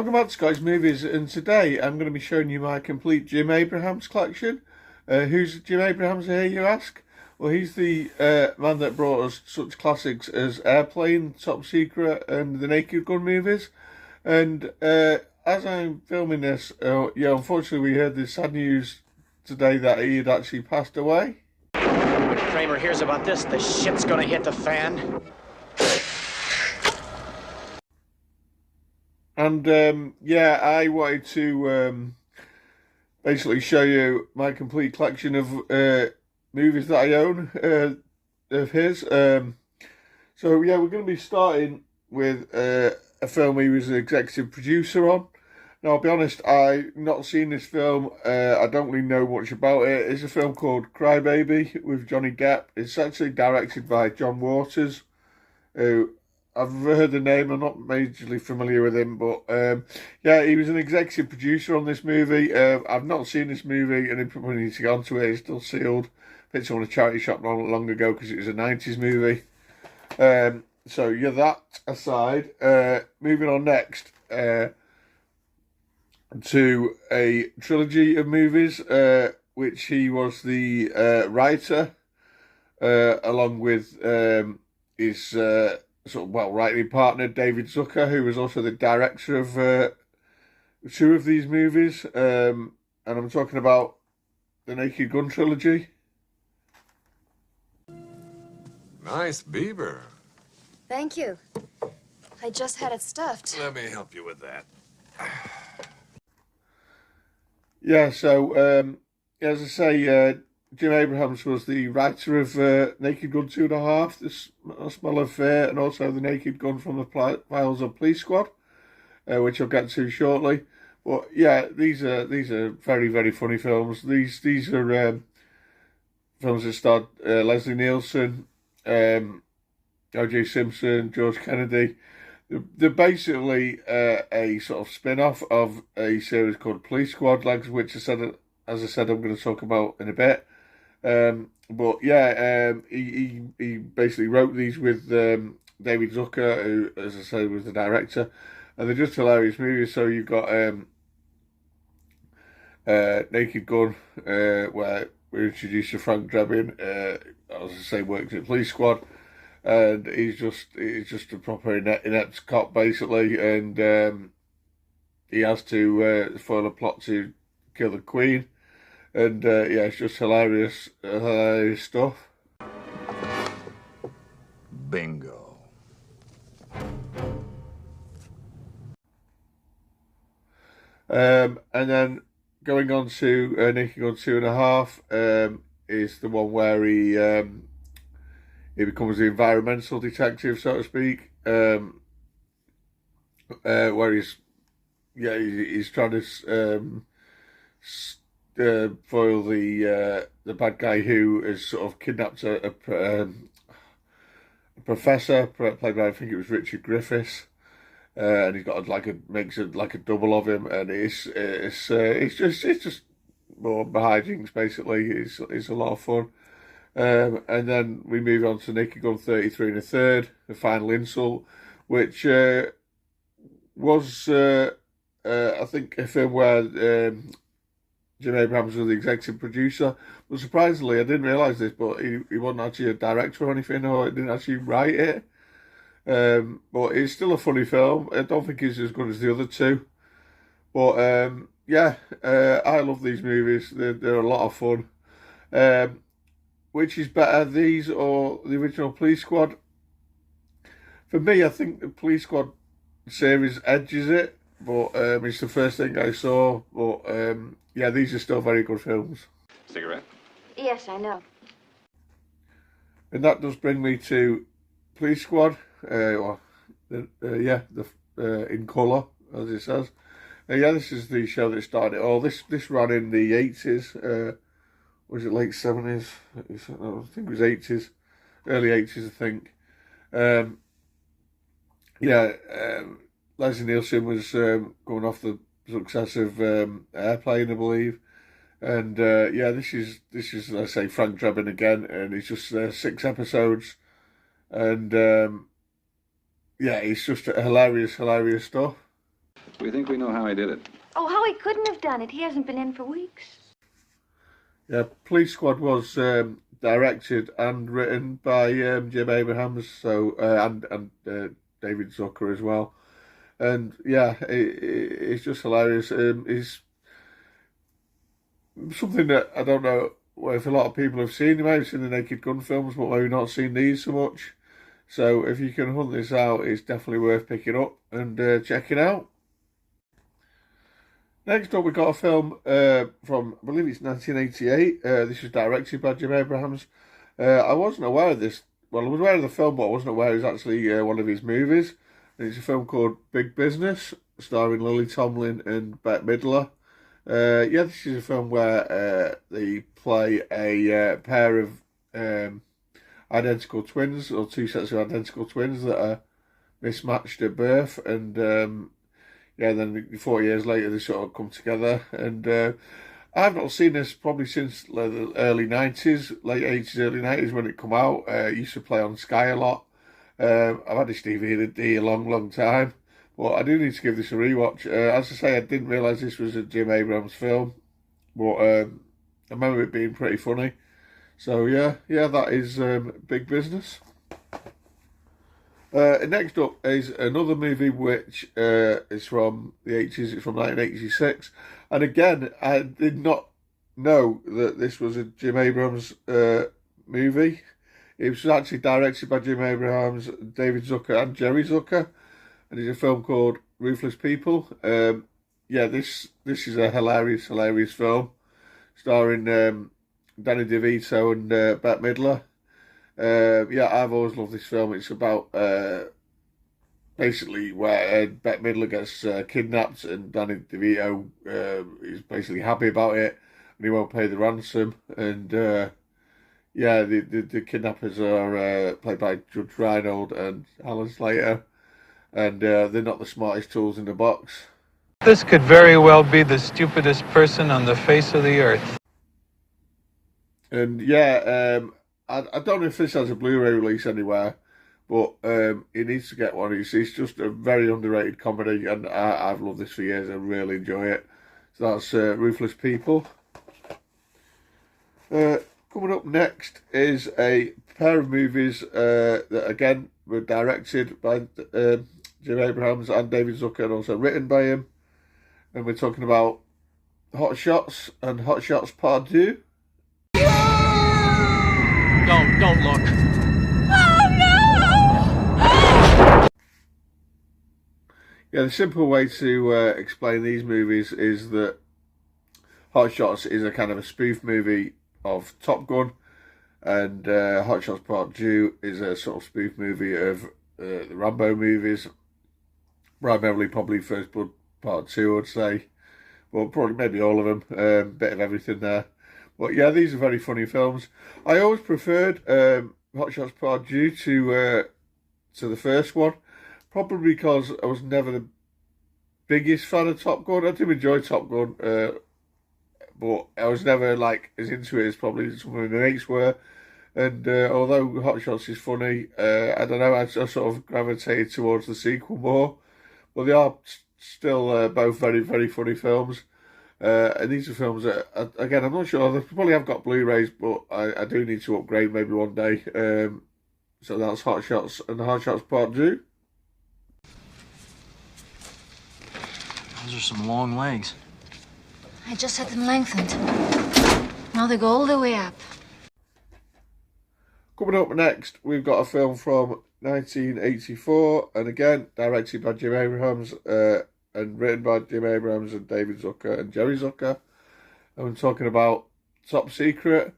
Welcome back to Scottish Movies, and today I'm going to be showing you my complete Jim Abrahams collection. Who's Jim Abrahams here, you ask? Well, he's the man that brought us such classics as Airplane, Top Secret, and the Naked Gun movies. And as I'm filming this, unfortunately we heard the sad news today that he had actually passed away. When Kramer hears about this, the shit's gonna hit the fan. And I wanted to basically show you my complete collection of movies that I own of his. We're going to be starting with a film he was an executive producer on. Now, I'll be honest, I've not seen this film. I don't really know much about it. It's a film called Crybaby with Johnny Depp. It's actually directed by John Waters, who I've heard the name. I'm not majorly familiar with him, but he was an executive producer on this movie. I've not seen this movie, and I probably need to get onto it. It's still sealed. Picked it on a charity shop not long ago because it was a 90s movie. That aside, moving on next to a trilogy of movies, which he was the writer, along with his writing partner David Zucker, who was also the director of two of these movies, and I'm talking about the Naked Gun trilogy. Nice beaver. Thank you. I just had it stuffed. Let me help you with that. As I say, Jim Abrahams was the writer of Naked Gun 2.5, The Smell of Fear, and also The Naked Gun from the Files of Police Squad, which I'll get to shortly. But yeah, these are very, very funny films. These are films that starred Leslie Nielsen, O.J. Simpson, George Kennedy. They're basically a sort of spin-off of a series called Police Squad, which as I said, I'm going to talk about in a bit. He basically wrote these with David Zucker, who, as I say, was the director, and they're just hilarious movies. So you've got Naked Gun, where we're introduced to Frank Drebin, as I say, works at Police Squad, and he's just a proper inept cop basically, and he has to foil a plot to kill the Queen. And it's just hilarious stuff. Bingo. And then going on to Naked Gun 2.5 is the one where he becomes the environmental detective, so to speak. Where he's trying to foil the bad guy who has sort of kidnapped a professor played by, I think it was Richard Griffiths, and he's got makes a double of him, and it's just more hijinks basically. It's a lot of fun. And then we move on to Naked Gun 33 1/3, The Final Insult, which was I think a film where Jim Abrahams was the executive producer, but surprisingly, I didn't realise this, but he wasn't actually a director or anything, or he didn't actually write it. But it's still a funny film. I don't think it's as good as the other two. But I love these movies. They're a lot of fun. Which is better, these or the original Police Squad? For me, I think the Police Squad series edges it, but it's the first thing I saw. But these are still very good films. Cigarette? Yes, I know. And that does bring me to Police Squad. In colour, as it says. This is the show that started it all. This ran in the 80s. Was it late 70s? I think it was 80s. Early 80s, I think. Leslie Nielsen was going off the success of Airplane, I believe. And this is let's say Frank Drebin again, and it's just 6 episodes, and it's just hilarious stuff. We think we know how he did it. Oh, Howie couldn't have done it. He hasn't been in for weeks. Yeah, Police Squad was directed and written by Jim Abrahams, so and David Zucker as well. And yeah, it's just hilarious. It's something that I don't know if a lot of people have seen. You might have seen the Naked Gun films, but maybe not seen these so much. So if you can hunt this out, it's definitely worth picking up and checking out. Next up, we got a film from, I believe it's 1988. This was directed by Jim Abrahams. I wasn't aware of this. Well, I was aware of the film, but I wasn't aware it was actually one of his movies. And it's a film called Big Business, starring Lily Tomlin and Bette Midler. Yeah, this is a film where they play a pair of identical twins, or two sets of identical twins that are mismatched at birth, and yeah, then 40 years later they sort of come together. And I've not seen this probably since the early 90s, late 80s, early 90s when it come out. It used to play on Sky a lot. I've had this DVD a long time, but I do need to give this a rewatch. As I say, I didn't realise this was a Jim Abrahams film, but I remember it being pretty funny. So yeah, that is Big Business. Next up is another movie which is from the 80s. It's from 1986, and again, I did not know that this was a Jim Abrahams movie. It was actually directed by Jim Abrahams, David Zucker, and Jerry Zucker, and it's a film called Ruthless People. Yeah, this is a hilarious film, starring Danny DeVito and Bette Midler. Yeah, I've always loved this film. It's about basically where Bette Midler gets kidnapped, and Danny DeVito is basically happy about it, and he won't pay the ransom. And yeah, the kidnappers are played by Judge Reinhold and Alan Slater, and they're not the smartest tools in the box. This could very well be the stupidest person on the face of the earth. And yeah, I don't know if this has a Blu-ray release anywhere, but it needs to get one. It's just a very underrated comedy, and I've loved this for years. I really enjoy it. So that's Ruthless People. Coming up next is a pair of movies that again were directed by Jim Abrahams and David Zucker, and also written by him. And we're talking about Hot Shots and Hot Shots Part 2. Don't look. Yeah, the simple way to explain these movies is that Hot Shots is a kind of a spoof movie of Top Gun, and Hot Shots Part 2 is a sort of spoof movie of the Rambo movies, primarily probably First Blood Part 2, I'd say, well, probably maybe all of them, bit of everything there. But yeah, these are very funny films. I always preferred Hot Shots Part 2 to the first one, probably because I was never the biggest fan of Top Gun. I do enjoy Top Gun, but I was never like as into it as probably some of my mates were. And although Hot Shots is funny, I don't know, I sort of gravitated towards the sequel more. But they are still both very, very funny films. And these are films that, again, I'm not sure, they probably have got Blu-rays, but I do need to upgrade maybe one day. So that's Hot Shots and Hot Shots Part 2. Those are some long legs. I just had them lengthened. Now they go all the way up. Coming up next, we've got a film from 1984, and again, directed by Jim Abrahams, and written by Jim Abrahams and David Zucker and Jerry Zucker. And I'm talking about Top Secret,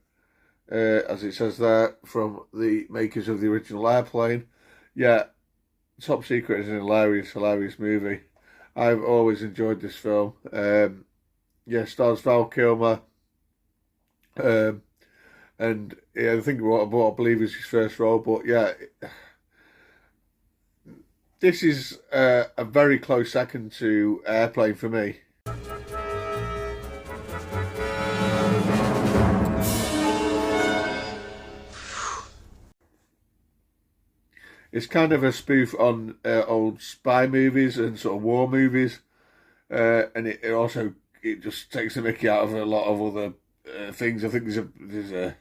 as it says there, from the makers of the original Airplane. Yeah, Top Secret is an hilarious movie. I've always enjoyed this film. Yeah, stars Val Kilmer. And yeah, I think what I believe is his first role, but yeah, this is a very close second to Airplane for me. It's kind of a spoof on old spy movies and sort of war movies. and it also just takes the mickey out of a lot of other things. I think there's a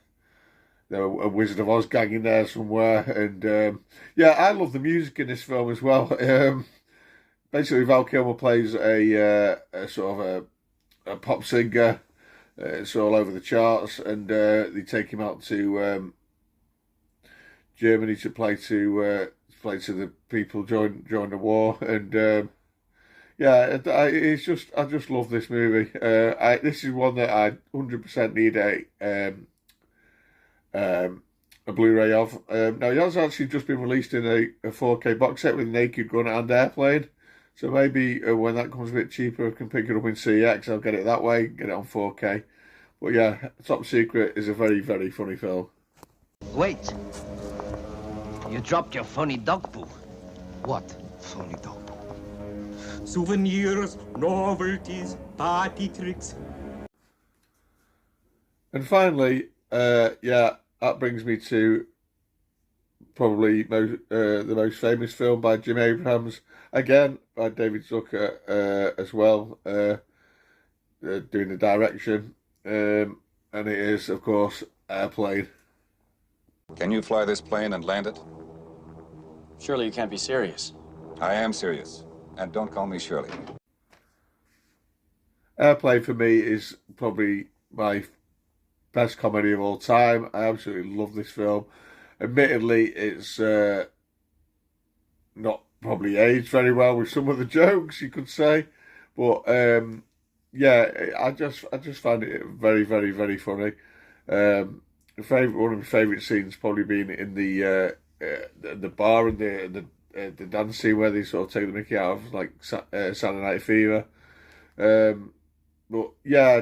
Wizard of Oz gang in there somewhere, and yeah, I love the music in this film as well. Basically, Val Kilmer plays a sort of a pop singer. It's all over the charts, and they take him out to Germany to play to the people during the war, and yeah, it's just I just love this movie. This is one that I 100% need a Blu-ray of. Now, it has actually just been released in a 4K box set with Naked Gun and Airplane. So maybe when that comes a bit cheaper, I can pick it up in CX. I'll get it that way, get it on 4K. But yeah, Top Secret is a very, very funny film. Wait. You dropped your funny dog poo. What funny dog poo? Souvenirs, novelties, party tricks. And finally, yeah, that brings me to probably the most famous film by Jim Abrahams. Again, by David Zucker as well, doing the direction. And it is, of course, Airplane. Can you fly this plane and land it? Surely you can't be serious. I am serious. And don't call me Shirley. Airplane for me is probably my best comedy of all time. I absolutely love this film. Admittedly, it's not probably aged very well with some of the jokes, you could say, but yeah, I just find it very, very, very funny. One of my favourite scenes probably being in the bar and the dance scene where they sort of take the mickey out of like Saturday Night Fever. But yeah,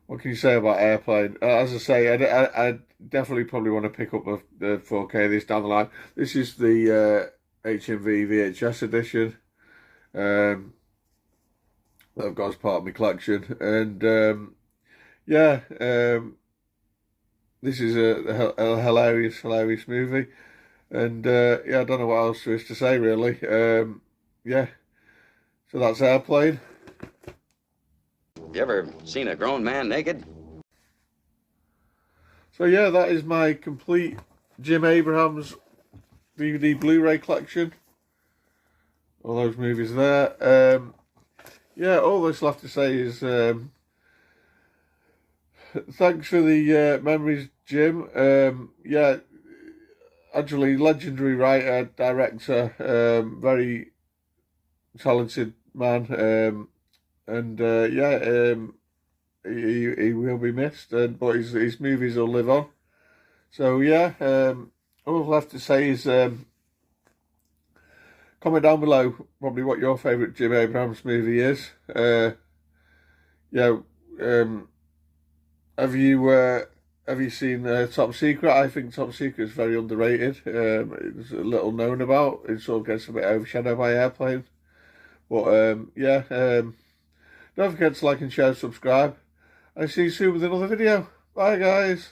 what can you say about Airplane? As I say, I definitely probably want to pick up the 4K of this down the line. This is the HMV VHS edition that I've got as part of my collection. And yeah, this is a hilarious movie. And yeah, I don't know what else there is to say, really. Yeah, so that's Airplane. You ever seen a grown man naked? So yeah, that is my complete Jim Abrahams DVD Blu-ray collection. All those movies there. Yeah, all that's left to say is thanks for the memories, Jim. Yeah, actually, legendary writer, director, very talented man. And yeah, he will be missed, but his movies will live on. So yeah, all I've left to say is comment down below probably what your favourite Jim Abrahams movie is. Yeah, have you seen Top Secret? I think Top Secret is very underrated. It's a little known about. It sort of gets a bit overshadowed by Airplane. But yeah, don't forget to like and share, subscribe. I'll see you soon with another video. Bye guys.